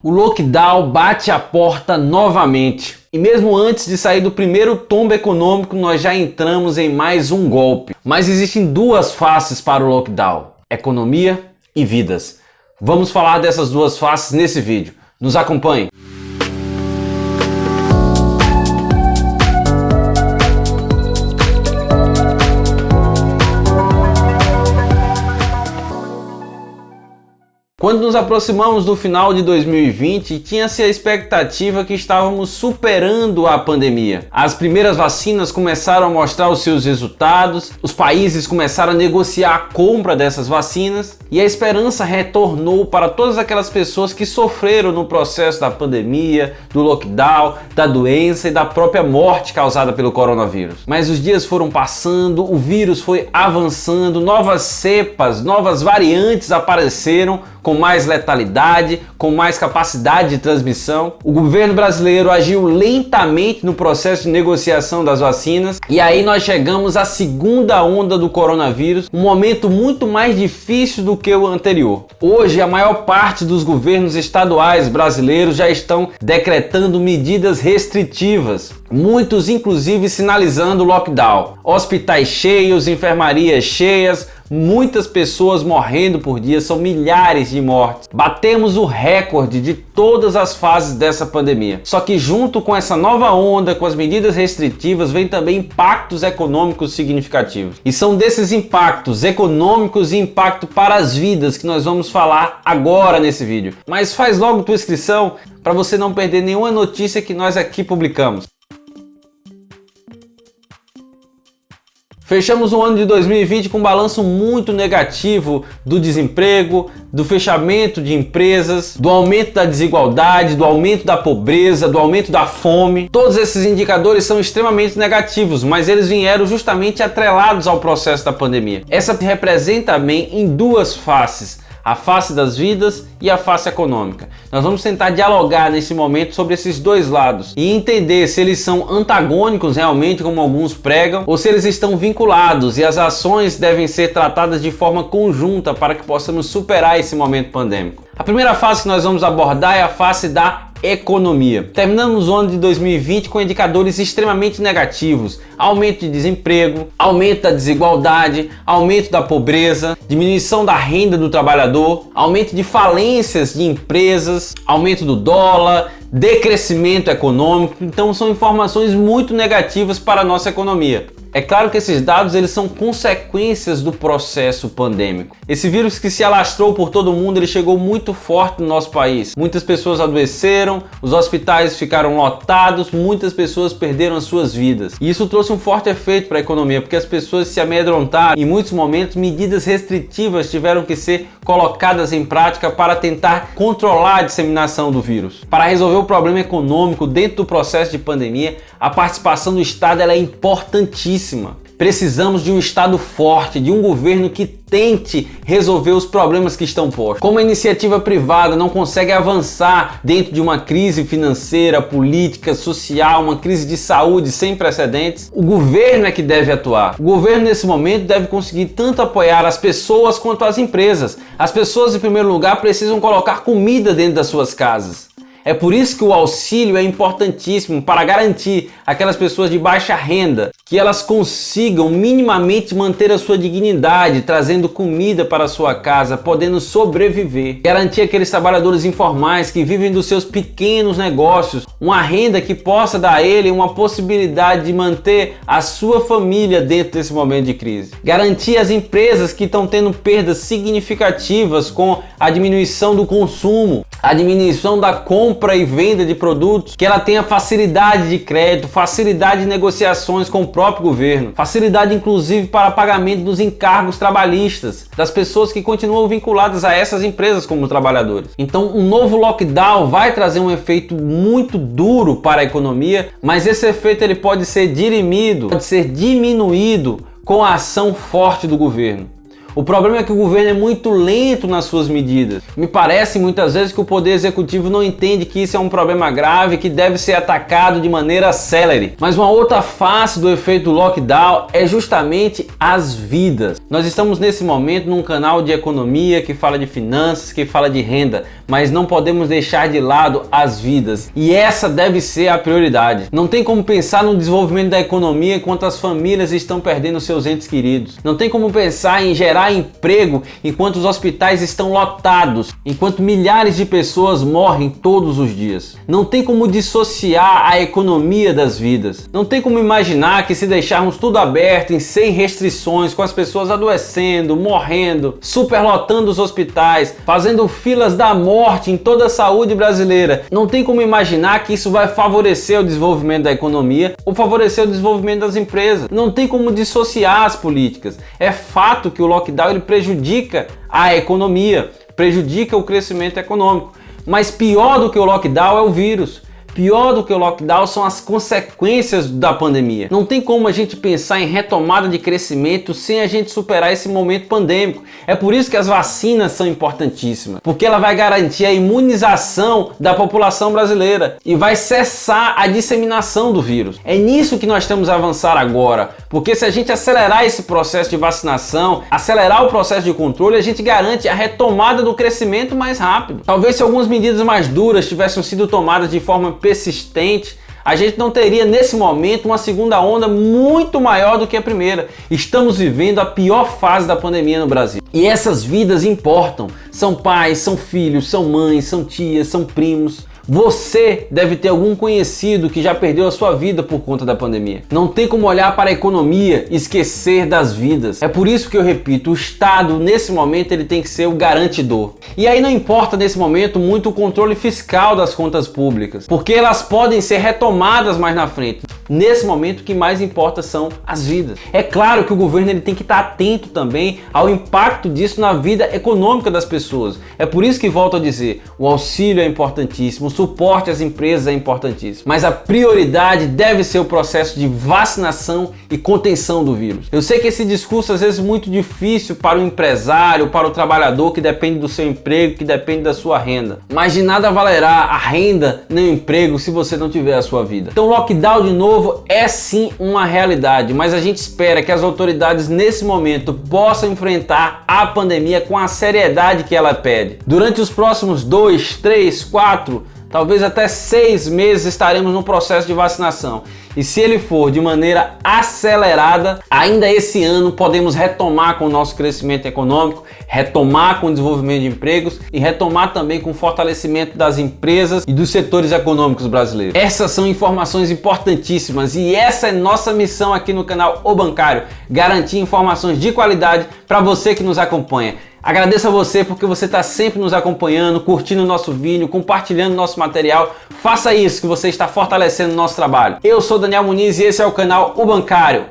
O lockdown bate a porta novamente. E mesmo antes de sair do primeiro tombo econômico, nós já entramos em mais um golpe. Mas existem duas faces para o lockdown: economia e vidas. Vamos falar dessas duas faces nesse vídeo. Nos acompanhe! Quando nos aproximamos do final de 2020, tinha-se a expectativa que estávamos superando a pandemia. As primeiras vacinas começaram a mostrar os seus resultados, os países começaram a negociar a compra dessas vacinas e a esperança retornou para todas aquelas pessoas que sofreram no processo da pandemia, do lockdown, da doença e da própria morte causada pelo coronavírus. Mas os dias foram passando, o vírus foi avançando, novas cepas, novas variantes apareceram, com mais letalidade, com mais capacidade de transmissão. O governo brasileiro agiu lentamente no processo de negociação das vacinas e aí nós chegamos à segunda onda do coronavírus, um momento muito mais difícil do que o anterior. Hoje, a maior parte dos governos estaduais brasileiros já estão decretando medidas restritivas, muitos inclusive sinalizando lockdown. Hospitais cheios, enfermarias cheias, muitas pessoas morrendo por dia, são milhares de mortes. Batemos o recorde de todas as fases dessa pandemia. Só que junto com essa nova onda, com as medidas restritivas, vem também impactos econômicos significativos. E são desses impactos econômicos e impacto para as vidas que nós vamos falar agora nesse vídeo. Mas faz logo tua inscrição para você não perder nenhuma notícia que nós aqui publicamos. Fechamos o ano de 2020 com um balanço muito negativo do desemprego, do fechamento de empresas, do aumento da desigualdade, do aumento da pobreza, do aumento da fome. Todos esses indicadores são extremamente negativos, mas eles vieram justamente atrelados ao processo da pandemia. Essa representa também em duas faces: a face das vidas e a face econômica. Nós vamos tentar dialogar nesse momento sobre esses dois lados e entender se eles são antagônicos realmente, como alguns pregam, ou se eles estão vinculados e as ações devem ser tratadas de forma conjunta para que possamos superar esse momento pandêmico. A primeira face que nós vamos abordar é a face da economia. Terminamos o ano de 2020 com indicadores extremamente negativos: aumento de desemprego, aumento da desigualdade, aumento da pobreza, diminuição da renda do trabalhador, aumento de falências de empresas, aumento do dólar, decrescimento econômico. Então são informações muito negativas para a nossa economia. É claro que esses dados eles são consequências do processo pandêmico. Esse vírus que se alastrou por todo o mundo, ele chegou muito forte no nosso país. Muitas pessoas adoeceram, os hospitais ficaram lotados, muitas pessoas perderam as suas vidas. E isso trouxe um forte efeito para a economia, porque as pessoas se amedrontaram. Em muitos momentos, medidas restritivas tiveram que ser colocadas em prática para tentar controlar a disseminação do vírus. Para resolver o problema econômico dentro do processo de pandemia, a participação do Estado ela é importantíssima. Precisamos de um Estado forte, de um governo que tente resolver os problemas que estão postos. Como a iniciativa privada não consegue avançar dentro de uma crise financeira, política, social, uma crise de saúde sem precedentes, o governo é que deve atuar. O governo nesse momento deve conseguir tanto apoiar as pessoas quanto as empresas. As pessoas, em primeiro lugar, precisam colocar comida dentro das suas casas. É por isso que o auxílio é importantíssimo para garantir aquelas pessoas de baixa renda que elas consigam minimamente manter a sua dignidade, trazendo comida para a sua casa, podendo sobreviver. Garantir aqueles trabalhadores informais que vivem dos seus pequenos negócios uma renda que possa dar a ele uma possibilidade de manter a sua família dentro desse momento de crise. Garantir as empresas que estão tendo perdas significativas com a diminuição do consumo, a diminuição da compra e venda de produtos, que ela tenha facilidade de crédito, facilidade de negociações com o próprio governo, facilidade inclusive para pagamento dos encargos trabalhistas das pessoas que continuam vinculadas a essas empresas como trabalhadores. Então, um novo lockdown vai trazer um efeito muito duro para a economia, mas esse efeito ele pode ser dirimido, pode ser diminuído com a ação forte do governo. O problema é que o governo é muito lento nas suas medidas. Me parece muitas vezes que o Poder Executivo não entende que isso é um problema grave que deve ser atacado de maneira célere. Mas uma outra face do efeito lockdown é justamente as vidas. Nós estamos nesse momento num canal de economia que fala de finanças, que fala de renda, mas não podemos deixar de lado as vidas. E essa deve ser a prioridade. Não tem como pensar no desenvolvimento da economia enquanto as famílias estão perdendo seus entes queridos. Não tem como pensar em gerar emprego enquanto os hospitais estão lotados, enquanto milhares de pessoas morrem todos os dias. Não tem como dissociar a economia das vidas. Não tem como imaginar que se deixarmos tudo aberto, sem restrições, com as pessoas adoecendo, morrendo, superlotando os hospitais, fazendo filas da morte em toda a saúde brasileira, não tem como imaginar que isso vai favorecer o desenvolvimento da economia ou favorecer o desenvolvimento das empresas. Não tem como dissociar as políticas. É fato que o lockdown ele prejudica a economia, prejudica o crescimento econômico. Mas pior do que o lockdown é o vírus. Pior do que o lockdown são as consequências da pandemia. Não tem como a gente pensar em retomada de crescimento sem a gente superar esse momento pandêmico. É por isso que as vacinas são importantíssimas, porque ela vai garantir a imunização da população brasileira e vai cessar a disseminação do vírus. É nisso que nós temos a avançar agora, porque se a gente acelerar esse processo de vacinação, acelerar o processo de controle, a gente garante a retomada do crescimento mais rápido. Talvez se algumas medidas mais duras tivessem sido tomadas de forma persistente, a gente não teria nesse momento uma segunda onda muito maior do que a primeira. Estamos vivendo a pior fase da pandemia no Brasil. E essas vidas importam. São pais, são filhos, são mães, são tias, são primos. Você deve ter algum conhecido que já perdeu a sua vida por conta da pandemia. Não tem como olhar para a economia e esquecer das vidas. É por isso que eu repito, o Estado nesse momento ele tem que ser o garantidor. E aí não importa nesse momento muito o controle fiscal das contas públicas, porque elas podem ser retomadas mais na frente. Nesse momento o que mais importa são as vidas. É claro que o governo ele tem que estar atento também ao impacto disso na vida econômica das pessoas. É por isso que volto a dizer, o auxílio é importantíssimo, o suporte às empresas é importantíssimo, mas a prioridade deve ser o processo de vacinação e contenção do vírus. Eu sei que esse discurso às vezes é muito difícil para o empresário, para o trabalhador que depende do seu emprego, que depende da sua renda, mas de nada valerá a renda nem o emprego se você não tiver a sua vida. Então lockdown de novo é sim uma realidade, mas a gente espera que as autoridades nesse momento possam enfrentar a pandemia com a seriedade que ela pede. Durante os próximos 2, 3, 4, talvez até 6 meses estaremos no processo de vacinação. E se ele for de maneira acelerada, ainda esse ano podemos retomar com o nosso crescimento econômico, retomar com o desenvolvimento de empregos e retomar também com o fortalecimento das empresas e dos setores econômicos brasileiros. Essas são informações importantíssimas e essa é nossa missão aqui no canal O Bancário, garantir informações de qualidade para você que nos acompanha. Agradeço a você porque você está sempre nos acompanhando, curtindo o nosso vídeo, compartilhando nosso material. Faça isso que você está fortalecendo o nosso trabalho. Eu sou Daniel Muniz e esse é o canal O Bancário.